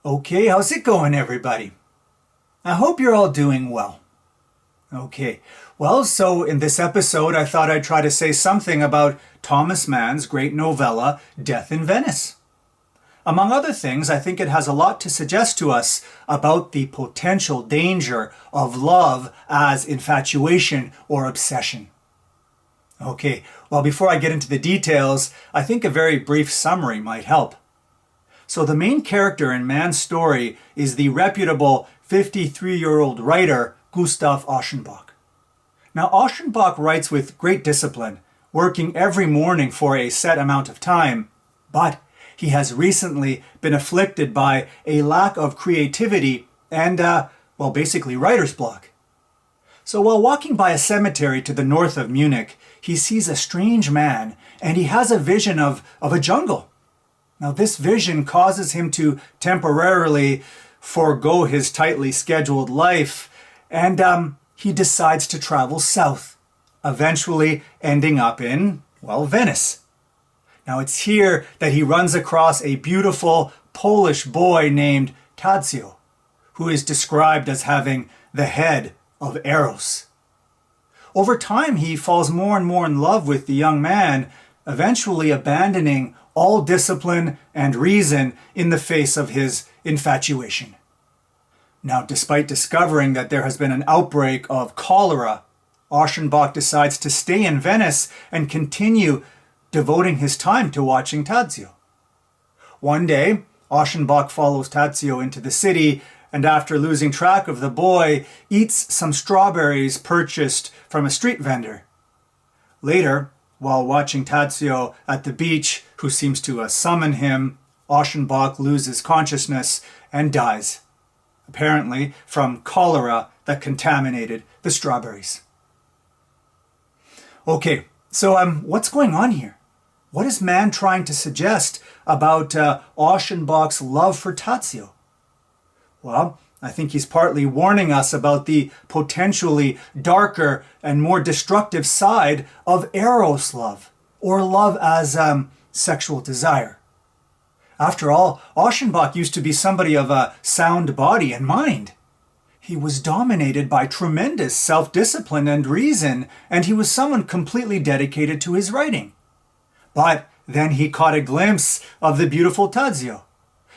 Okay, how's it going, everybody? I hope you're all doing well. Okay, well, so in this episode, I thought I'd try to say something about Thomas Mann's great novella, Death in Venice. Among other things, I think it has a lot to suggest to us about the potential danger of love as infatuation or obsession. Okay, well, before I get into the details, I think a very brief summary might help. So the main character in Mann's story is the reputable 53-year-old writer Gustav Aschenbach. Now, Aschenbach writes with great discipline, working every morning for a set amount of time, but he has recently been afflicted by a lack of creativity and, basically writer's block. So while walking by a cemetery to the north of Munich, he sees a strange man and he has a vision of a jungle. Now, this vision causes him to temporarily forego his tightly scheduled life, and he decides to travel south, eventually ending up in, Venice. Now, it's here that he runs across a beautiful Polish boy named Tadzio, who is described as having the head of Eros. Over time, he falls more and more in love with the young man, eventually abandoning all discipline and reason in the face of his infatuation. Now, despite discovering that there has been an outbreak of cholera, Aschenbach decides to stay in Venice and continue devoting his time to watching Tadzio. One day, Aschenbach follows Tadzio into the city and after losing track of the boy, eats some strawberries purchased from a street vendor. Later, while watching Tadzio at the beach, who seems to summon him, Aschenbach loses consciousness and dies, apparently from cholera that contaminated the strawberries. Okay, so what's going on here? What is Mann trying to suggest about Aschenbach's love for Tadzio? Well, I think he's partly warning us about the potentially darker and more destructive side of Eros love, or love as sexual desire. After all, Aschenbach used to be somebody of a sound body and mind. He was dominated by tremendous self-discipline and reason, and he was someone completely dedicated to his writing. But then he caught a glimpse of the beautiful Tadzio.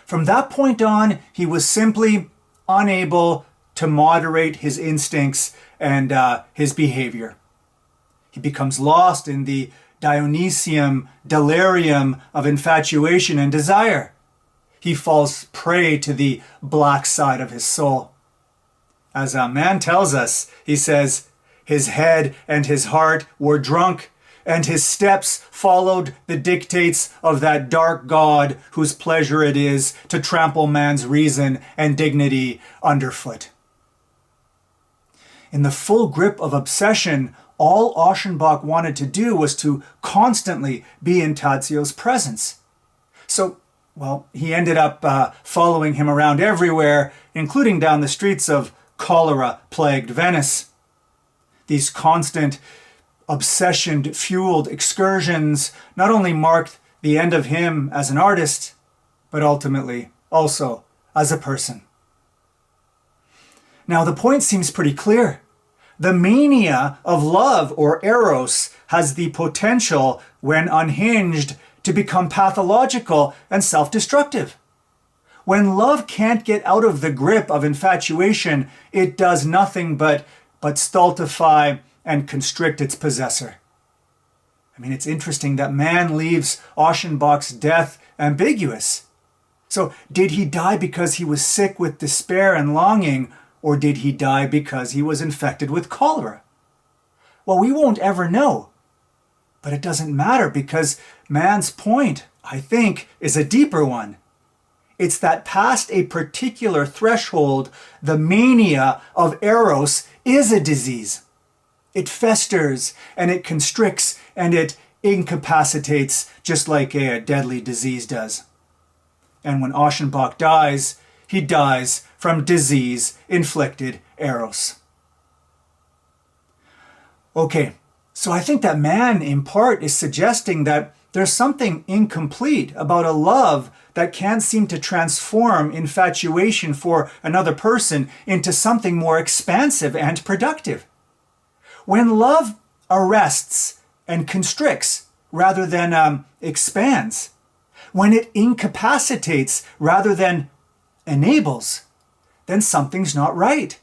From that point on, he was simply unable to moderate his instincts and his behavior. He becomes lost in the Dionysian delirium of infatuation and desire. He falls prey to the black side of his soul. As Mann tells us, he says, his head and his heart were drunk, and his steps followed the dictates of that dark god whose pleasure it is to trample man's reason and dignity underfoot. In the full grip of obsession, all Aschenbach wanted to do was to constantly be in Tadzio's presence. So, he ended up following him around everywhere, including down the streets of cholera-plagued Venice. These constant obsession-fueled excursions not only marked the end of him as an artist, but ultimately also as a person. Now, the point seems pretty clear. The mania of love, or eros, has the potential, when unhinged, to become pathological and self-destructive. When love can't get out of the grip of infatuation, it does nothing but stultify and constrict its possessor. It's interesting that Mann leaves Aschenbach's death ambiguous. So, did he die because he was sick with despair and longing, or did he die because he was infected with cholera? Well, we won't ever know. But it doesn't matter, because Mann's point, I think, is a deeper one. It's that past a particular threshold, the mania of eros is a disease. It festers, and it constricts, and it incapacitates, just like a deadly disease does. And when Aschenbach dies, he dies from disease-inflicted eros. Okay, so I think that Mann, in part, is suggesting that There's something incomplete about a love that can't seem to transform infatuation for another person into something more expansive and productive. When love arrests and constricts rather than expands, when it incapacitates rather than enables, then something's not right.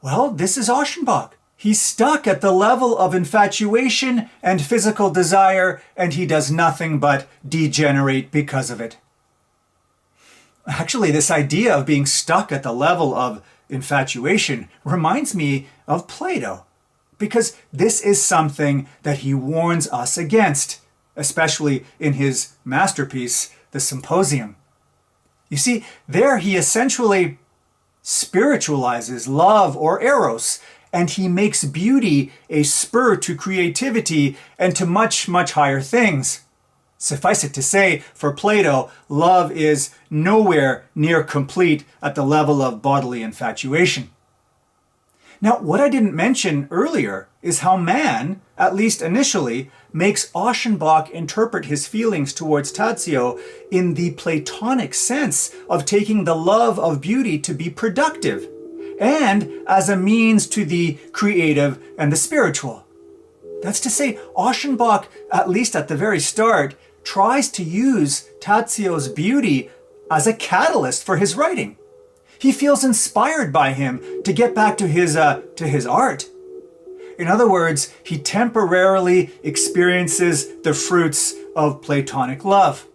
Well, this is Aschenbach. He's stuck at the level of infatuation and physical desire, and he does nothing but degenerate because of it. Actually, this idea of being stuck at the level of infatuation reminds me of Plato, because this is something that he warns us against, especially in his masterpiece, The Symposium. You see, there he essentially spiritualizes love or eros, and he makes beauty a spur to creativity and to much, much higher things. Suffice it to say, for Plato, love is nowhere near complete at the level of bodily infatuation. Now, what I didn't mention earlier is how Mann, at least initially, makes Aschenbach interpret his feelings towards Tadzio in the Platonic sense of taking the love of beauty to be productive and as a means to the creative and the spiritual. That's to say, Aschenbach, at least at the very start, tries to use Tadzio's beauty as a catalyst for his writing. He feels inspired by him to get back to his art. In other words, he temporarily experiences the fruits of Platonic love.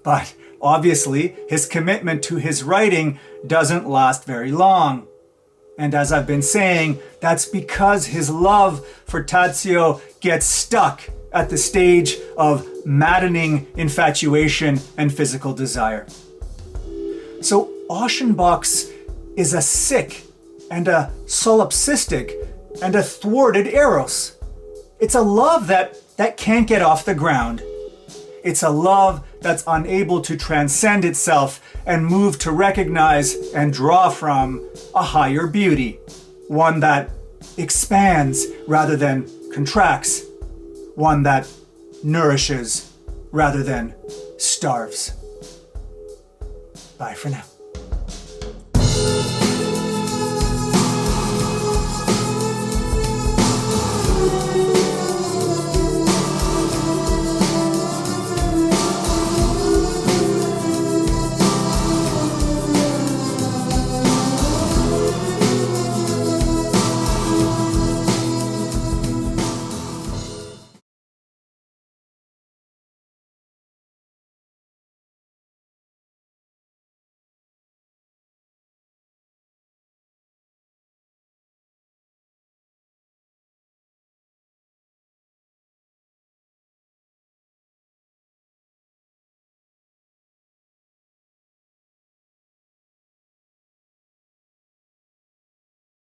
But obviously, his commitment to his writing doesn't last very long. And as I've been saying, that's because his love for Tadzio gets stuck at the stage of maddening infatuation and physical desire. So Aschenbach's is a sick and a solipsistic and a thwarted eros. It's a love that can't get off the ground. It's a love that's unable to transcend itself and move to recognize and draw from a higher beauty, one that expands rather than contracts, one that nourishes rather than starves. Bye for now.